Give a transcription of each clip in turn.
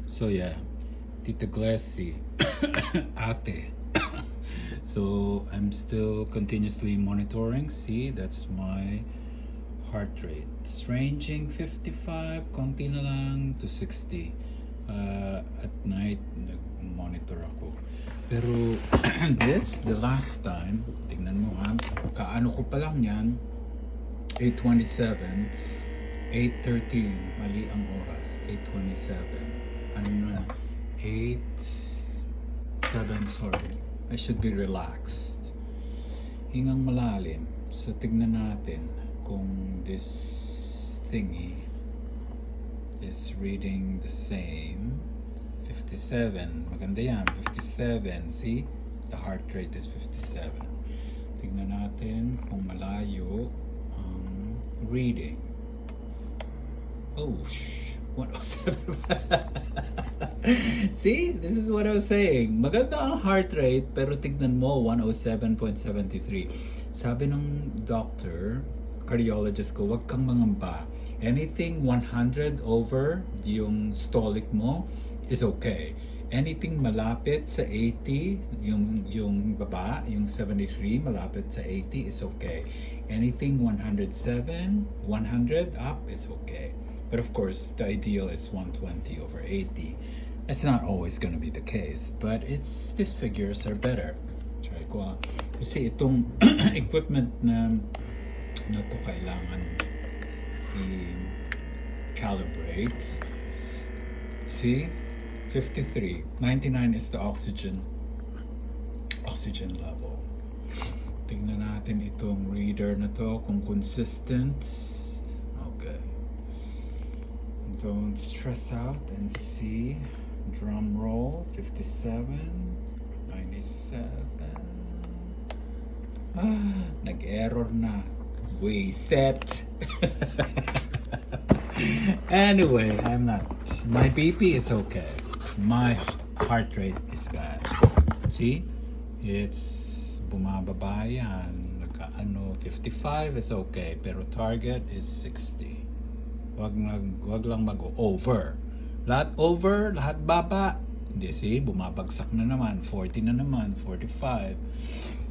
So yeah, Tita Glessy, Ate. So I'm still continuously monitoring. See, that's my heart rate. It's ranging 55, konti na lang, to 60. At night, nag-monitor ako. Pero the last time, tignan mo ha, kaano ko pa lang yan, 8:27, 8:13, mali ang oras, 8:27. Ano na, 8:07, sorry. I should be relaxed. Hingang malalim. So tignan natin kung this thingy is reading the same. 57. Maganda yan. 57. See? The heart rate is 57. Tignan natin kung malayo ang reading. Oh, 107. See? This is what I was saying. Maganda ang heart rate, pero tignan mo, 107.73. Sabi ng doctor, cardiologist ko, wag kang mangamba. Anything 100 over yung stolic mo is okay. Anything malapit sa 80, yung baba, yung 73, malapit sa 80 is okay. Anything 107, 100 up is okay. But of course, the ideal is 120 over 80. It's not always going to be the case, but these figures are better. Try ko. Kasi itong equipment na to kailangan i-calibrate. See? 53. 99 is the oxygen level. Tingnan natin itong reader na to kung consistent. Okay. Don't stress out and see. Drum roll. 57. 97. Nag-error na. Reset. Anyway, my BP is okay. My heart rate is bad. See? It's bumababa yan. 55 is okay. Pero target is 60. Wag lang mag-over. Lahat over, lahat baba. Hindi, see? Bumabagsak na naman. 40 na naman. 45.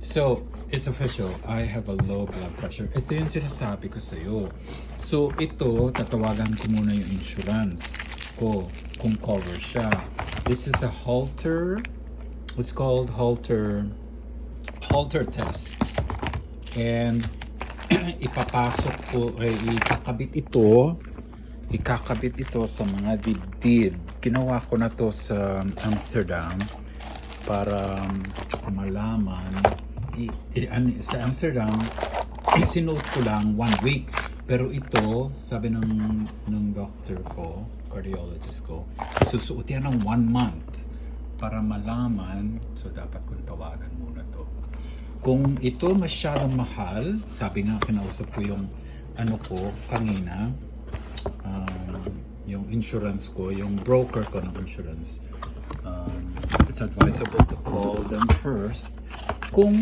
So, it's official. I have a low blood pressure. Ito yung sinasabi ko sa'yo. So, ito, tatawagan ko muna yung insurance ko kung cover siya. This is a Holter. It's called Holter test. And ipapasok ko, ikakabit ito sa mga dibdib. Ginawa ko na to sa Amsterdam para malaman. Sa Amsterdam, sinuot ko lang 1 week. Pero ito, sabi ng doctor ko, cardiologist ko, susuot yan ng 1 month para malaman. So, dapat kong tawagan muna to. Kung ito masyadong mahal, sabi nga, kinausap ko yung kanina, yung insurance ko, yung broker ko ng insurance. It's advisable to call them first kung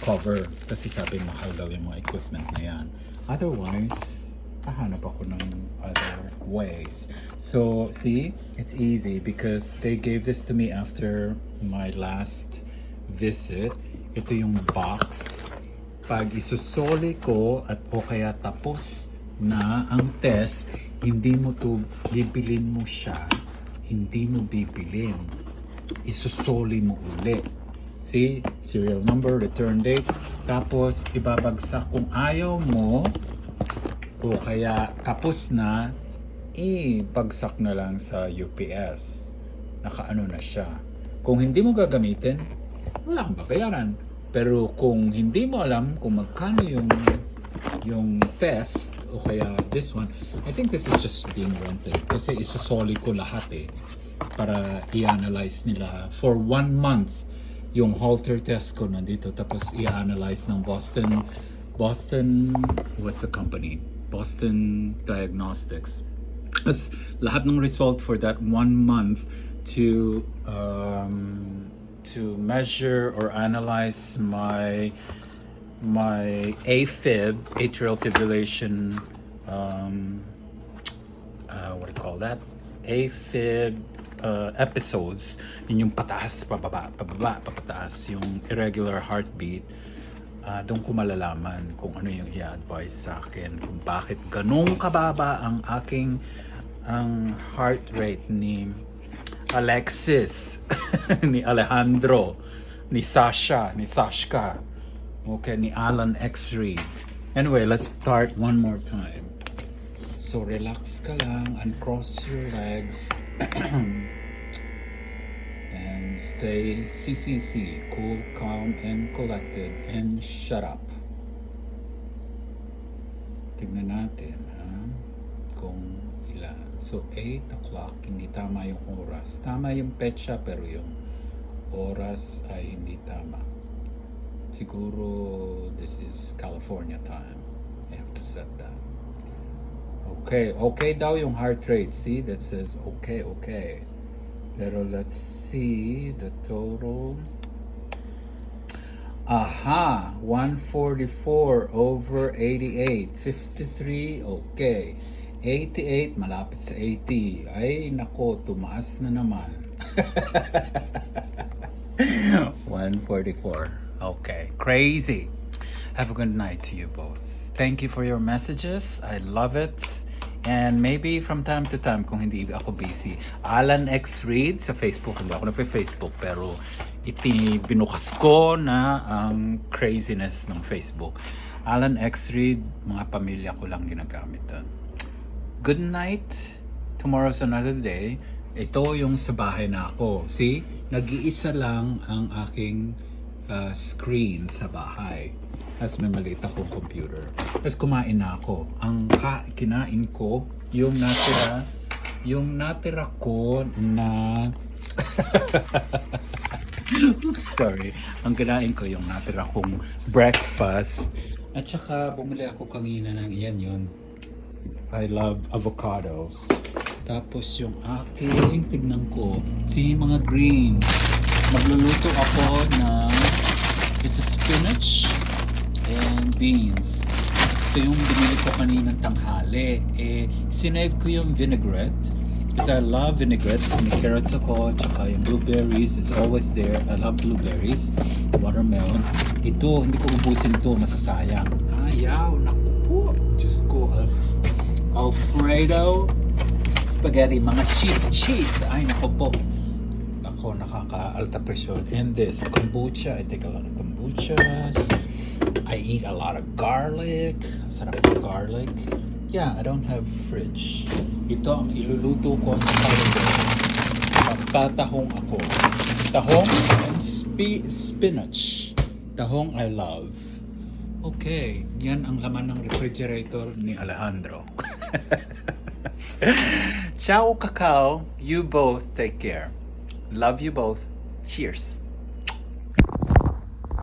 cover. Kasi sabi mahal daw yung mga equipment na yan. Otherwise, hahanap ako ng other ways. So, see, it's easy because they gave this to me after my last visit. Ito yung box. Pag isusoli ko at o kaya tapos na ang test, hindi mo to bibilin mo siya. Hindi mo bibilin. Isusoli mo ulit. See, serial number, return date, tapos ibabagsak kung ayaw mo o kaya tapos na, ibagsak na lang sa UPS. Nakaano na siya. Kung hindi mo gagamitin, wala kang babayaran. Pero kung hindi mo alam kung magkano yung test o kaya this one, I think this is just being rented kasi isusoli ko lahat para i-analyze nila for 1 month. Yung Holter test ko nandito, tapos i-analyze ng Boston, what's the company? Boston Diagnostics. As lahat ng result for that 1 month to measure or analyze my AFib, atrial fibrillation, what do you call that? AFib episodes, yun yung pataas, pababa, pababa, papataas, yung irregular heartbeat, doon ko malalaman kung ano yung i-advise sa akin, kung bakit ganun kababa ang aking heart rate ni Alexis, ni Alejandro, ni Sasha, ni Sashka, okay, ni Alan X. Reed. Anyway, let's start one more time. So relax ka lang, uncross your legs, and stay CCC, cool, calm, and collected, and shut up. Tignan natin, kung ilan. So 8 o'clock, hindi tama yung oras. Tama yung petsa, pero yung oras ay hindi tama. Siguro this is California time. I have to set that. Okay, okay daw yung heart rate. See, that says okay, okay. Pero let's see the total. Aha, 144 over 88. 53, okay. 88, malapit sa 80. Ay, nako, tumaas na naman. 144. Okay, crazy. Have a good night to you both. Thank you for your messages. I love it. And maybe from time to time, kung hindi ako busy, Alan X. Reed sa Facebook. Hindi ako Facebook, pero binukas ko na ang craziness ng Facebook. Alan X. Reed, mga pamilya ko lang ginagamit doon. Good night. Tomorrow's another day. Ito yung sa bahay na ako. See? Nag-iisa lang ang aking screen sa bahay. Tapos may maliit akong computer. Tapos kumain na ako. Ang kinain ko, yung natira ko na sorry. Ang kinain ko yung natira kong breakfast. At saka bumili ako kanina ng yun. I love avocados. Tapos yung aking, tignan ko, mga greens. Magluluto ako ng spinach and beans. Ito yung binili ko kaninang tanghali. Sinave ko yung vinaigrette because I love vinaigrette. May carrots ako, tsaka yung blueberries. It's always there. I love blueberries. Watermelon. Ito, hindi ko ubusin ito. Masasayang. Ayaw, naku po. Diyos ko. Alfredo spaghetti. Mga cheese. Ay, naku po. Ako, nakaka-alta presyon. And this, kombucha. I take a lot of kombuchas. I eat a lot of garlic. Sarap ng garlic. Yeah, I don't have fridge. Ito ang iluluto ko sa calendar. Magtatahong ako. Tahong and spinach. Tahong I love. Okay, yan ang laman ng refrigerator ni Alejandro. Ciao, Kakao. You both take care. Love you both. Cheers.